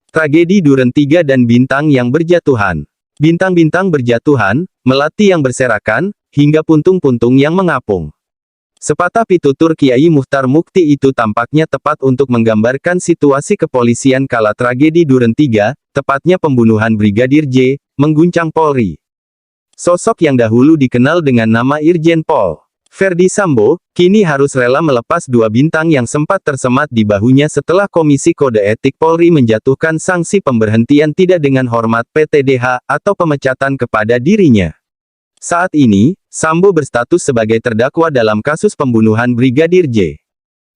Tragedi Duren 3 dan bintang yang berjatuhan. Bintang-bintang berjatuhan, melati yang berserakan, hingga puntung-puntung yang mengapung. Sepatah pitutur Kiai Muchtar Mukti itu tampaknya tepat untuk menggambarkan situasi kepolisian kala tragedi Duren 3, tepatnya pembunuhan Brigadir J, mengguncang Polri. Sosok yang dahulu dikenal dengan nama Irjen Pol Verdi Sambo, kini harus rela melepas dua bintang yang sempat tersemat di bahunya setelah Komisi Kode Etik Polri menjatuhkan sanksi pemberhentian tidak dengan hormat PTDH, atau pemecatan kepada dirinya. Saat ini, Sambo berstatus sebagai terdakwa dalam kasus pembunuhan Brigadir J.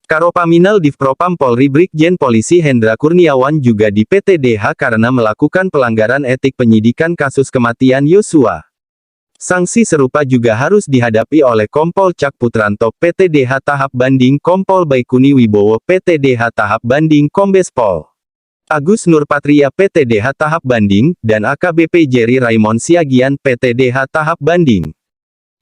Karopaminal Divpropam Polri Brigjen Polisi Hendra Kurniawan juga di PTDH karena melakukan pelanggaran etik penyidikan kasus kematian Yosua. Sanksi serupa juga harus dihadapi oleh Kompol Cak Putranto PTDH tahap banding Kompol Baikuni Wibowo PTDH tahap banding Kombes Pol Agus Nurpatria PTDH tahap banding, dan AKBP Jerry Raymond Siagian PTDH tahap banding.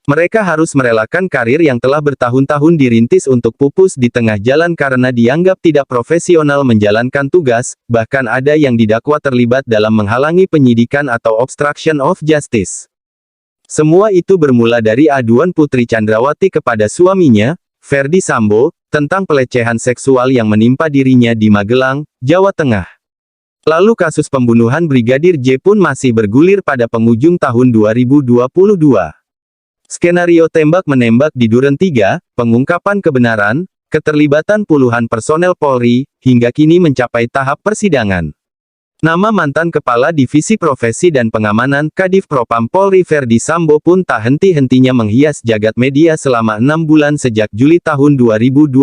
Mereka harus merelakan karir yang telah bertahun-tahun dirintis untuk pupus di tengah jalan karena dianggap tidak profesional menjalankan tugas, bahkan ada yang didakwa terlibat dalam menghalangi penyidikan atau obstruction of justice. Semua itu bermula dari aduan Putri Chandrawati kepada suaminya, Verdi Sambo, tentang pelecehan seksual yang menimpa dirinya di Magelang, Jawa Tengah. Lalu kasus pembunuhan Brigadir J pun masih bergulir pada penghujung tahun 2022. Skenario tembak-menembak di Duren 3, pengungkapan kebenaran, keterlibatan puluhan personel Polri, hingga kini mencapai tahap persidangan. Nama mantan Kepala Divisi Profesi dan Pengamanan Kadif Propam Polri Verdi Sambo pun tak henti-hentinya menghias jagat media selama 6 bulan sejak Juli tahun 2022.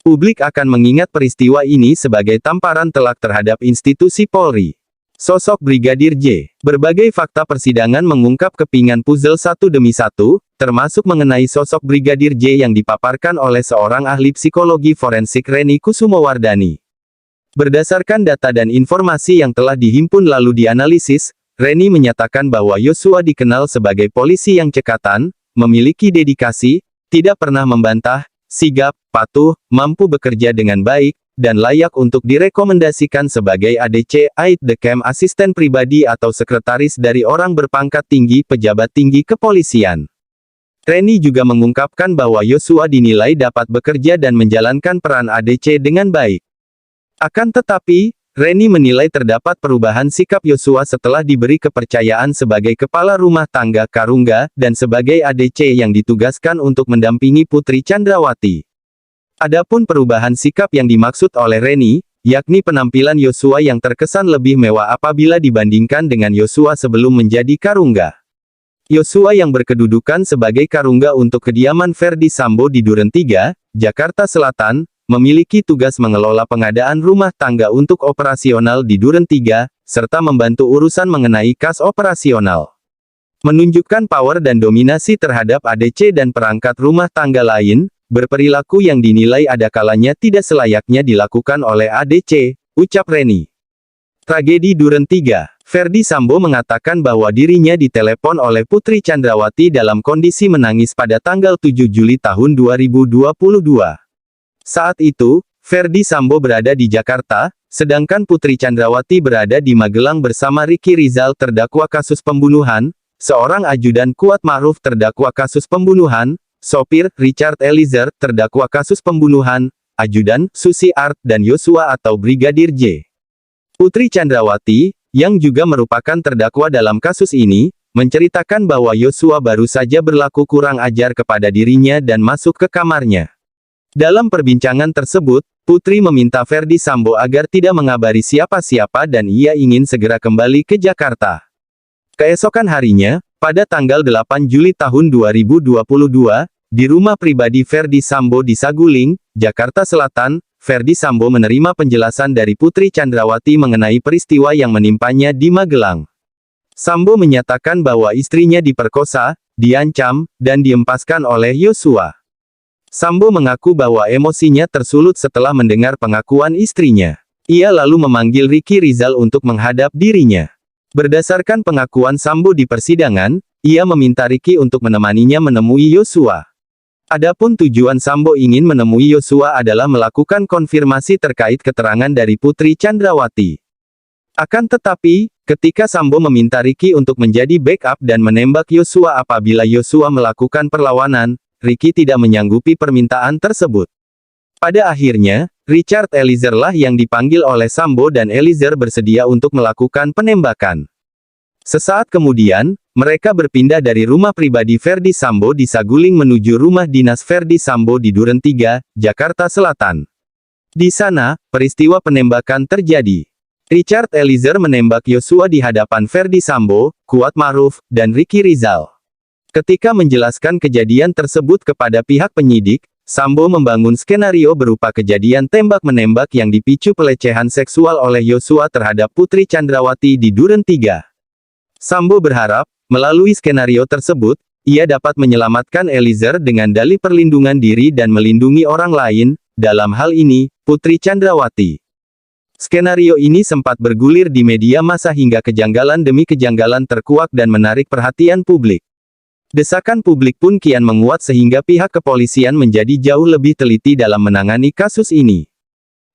Publik akan mengingat peristiwa ini sebagai tamparan telak terhadap institusi Polri. Sosok Brigadir J. Berbagai fakta persidangan mengungkap kepingan puzzle satu demi satu, termasuk mengenai sosok Brigadir J yang dipaparkan oleh seorang ahli psikologi forensik Reni Kusumowardani. Berdasarkan data dan informasi yang telah dihimpun lalu dianalisis, Reni menyatakan bahwa Yosua dikenal sebagai polisi yang cekatan, memiliki dedikasi, tidak pernah membantah, sigap, patuh, mampu bekerja dengan baik, dan layak untuk direkomendasikan sebagai ADC, Aide de Camp asisten pribadi atau sekretaris dari orang berpangkat tinggi pejabat tinggi kepolisian. Reni juga mengungkapkan bahwa Yosua dinilai dapat bekerja dan menjalankan peran ADC dengan baik. Akan tetapi, Reni menilai terdapat perubahan sikap Yosua setelah diberi kepercayaan sebagai kepala rumah tangga Karungga, dan sebagai ADC yang ditugaskan untuk mendampingi Putri Chandrawati. Adapun perubahan sikap yang dimaksud oleh Reni, yakni penampilan Yosua yang terkesan lebih mewah apabila dibandingkan dengan Yosua sebelum menjadi Karungga. Yosua yang berkedudukan sebagai Karungga untuk kediaman Verdi Sambo di Duren 3, Jakarta Selatan, memiliki tugas mengelola pengadaan rumah tangga untuk operasional di Duren 3, serta membantu urusan mengenai kas operasional. Menunjukkan power dan dominasi terhadap ADC dan perangkat rumah tangga lain, berperilaku yang dinilai ada kalanya tidak selayaknya dilakukan oleh ADC, ucap Reni. Tragedi Duren 3, Verdi Sambo mengatakan bahwa dirinya ditelepon oleh Putri Chandrawati dalam kondisi menangis pada tanggal 7 Juli tahun 2022. Saat itu, Verdi Sambo berada di Jakarta, sedangkan Putri Chandrawati berada di Magelang bersama Ricky Rizal terdakwa kasus pembunuhan, seorang ajudan Kuat Ma'ruf terdakwa kasus pembunuhan, sopir Richard Eliezer terdakwa kasus pembunuhan, ajudan Susi Art dan Yosua atau Brigadir J. Putri Chandrawati, yang juga merupakan terdakwa dalam kasus ini, menceritakan bahwa Yosua baru saja berlaku kurang ajar kepada dirinya dan masuk ke kamarnya. Dalam perbincangan tersebut, Putri meminta Verdi Sambo agar tidak mengabari siapa-siapa dan ia ingin segera kembali ke Jakarta. Keesokan harinya, pada tanggal 8 Juli tahun 2022, di rumah pribadi Verdi Sambo di Saguling, Jakarta Selatan, Verdi Sambo menerima penjelasan dari Putri Chandrawati mengenai peristiwa yang menimpanya di Magelang. Sambo menyatakan bahwa istrinya diperkosa, diancam, dan diempaskan oleh Yosua. Sambo mengaku bahwa emosinya tersulut setelah mendengar pengakuan istrinya. Ia lalu memanggil Ricky Rizal untuk menghadap dirinya. Berdasarkan pengakuan Sambo di persidangan, ia meminta Ricky untuk menemaninya menemui Yosua. Adapun tujuan Sambo ingin menemui Yosua adalah melakukan konfirmasi terkait keterangan dari Putri Chandrawati. Akan tetapi, ketika Sambo meminta Ricky untuk menjadi backup dan menembak Yosua apabila Yosua melakukan perlawanan, Ricky tidak menyanggupi permintaan tersebut. Pada akhirnya, Richard Eliezer lah yang dipanggil oleh Sambo dan Eliezer bersedia untuk melakukan penembakan. Sesaat kemudian, mereka berpindah dari rumah pribadi Ferdy Sambo di Saguling menuju rumah dinas Ferdy Sambo di Duren 3, Jakarta Selatan. Di sana, peristiwa penembakan terjadi. Richard Eliezer menembak Yosua di hadapan Ferdy Sambo, Kuat Ma'ruf, dan Ricky Rizal. Ketika menjelaskan kejadian tersebut kepada pihak penyidik, Sambo membangun skenario berupa kejadian tembak-menembak yang dipicu pelecehan seksual oleh Yosua terhadap Putri Chandrawati di Duren 3. Sambo berharap, melalui skenario tersebut, ia dapat menyelamatkan Eliezer dengan dalih perlindungan diri dan melindungi orang lain, dalam hal ini, Putri Chandrawati. Skenario ini sempat bergulir di media massa hingga kejanggalan demi kejanggalan terkuak dan menarik perhatian publik. Desakan publik pun kian menguat sehingga pihak kepolisian menjadi jauh lebih teliti dalam menangani kasus ini.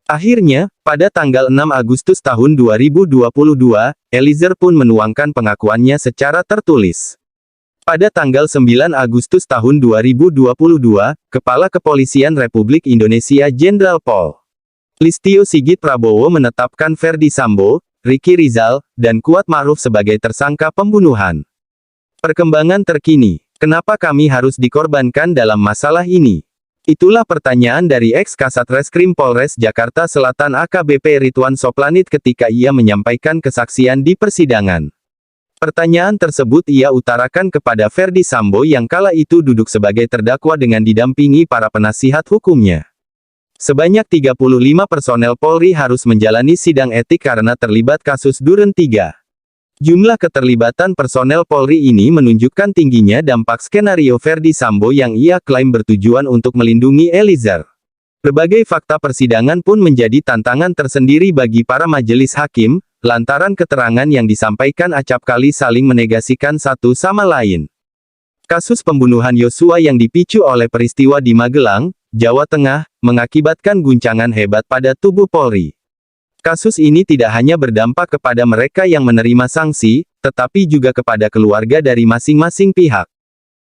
Akhirnya, pada tanggal 6 Agustus tahun 2022, Eliezer pun menuangkan pengakuannya secara tertulis. Pada tanggal 9 Agustus tahun 2022, Kepala Kepolisian Republik Indonesia Jenderal Pol. Listio Sigit Prabowo menetapkan Ferdy Sambo, Ricky Rizal, dan Kuat Ma'ruf sebagai tersangka pembunuhan. Perkembangan terkini, kenapa kami harus dikorbankan dalam masalah ini? Itulah pertanyaan dari ex-Kasat Reskrim Polres Jakarta Selatan AKBP Ridwan Soplanit ketika ia menyampaikan kesaksian di persidangan. Pertanyaan tersebut ia utarakan kepada Ferdy Sambo yang kala itu duduk sebagai terdakwa dengan didampingi para penasihat hukumnya. Sebanyak 35 personel Polri harus menjalani sidang etik karena terlibat kasus Duren 3. Jumlah keterlibatan personel Polri ini menunjukkan tingginya dampak skenario Ferdy Sambo yang ia klaim bertujuan untuk melindungi Eliezer. Berbagai fakta persidangan pun menjadi tantangan tersendiri bagi para majelis hakim, lantaran keterangan yang disampaikan acapkali saling menegasikan satu sama lain. Kasus pembunuhan Yosua yang dipicu oleh peristiwa di Magelang, Jawa Tengah, mengakibatkan guncangan hebat pada tubuh Polri. Kasus ini tidak hanya berdampak kepada mereka yang menerima sanksi, tetapi juga kepada keluarga dari masing-masing pihak.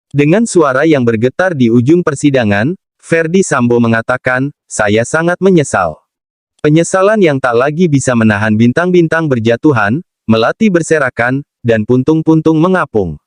Dengan suara yang bergetar di ujung persidangan, Ferdy Sambo mengatakan, "Saya sangat menyesal. Penyesalan yang tak lagi bisa menahan bintang-bintang berjatuhan, melati berserakan, dan puntung-puntung mengapung.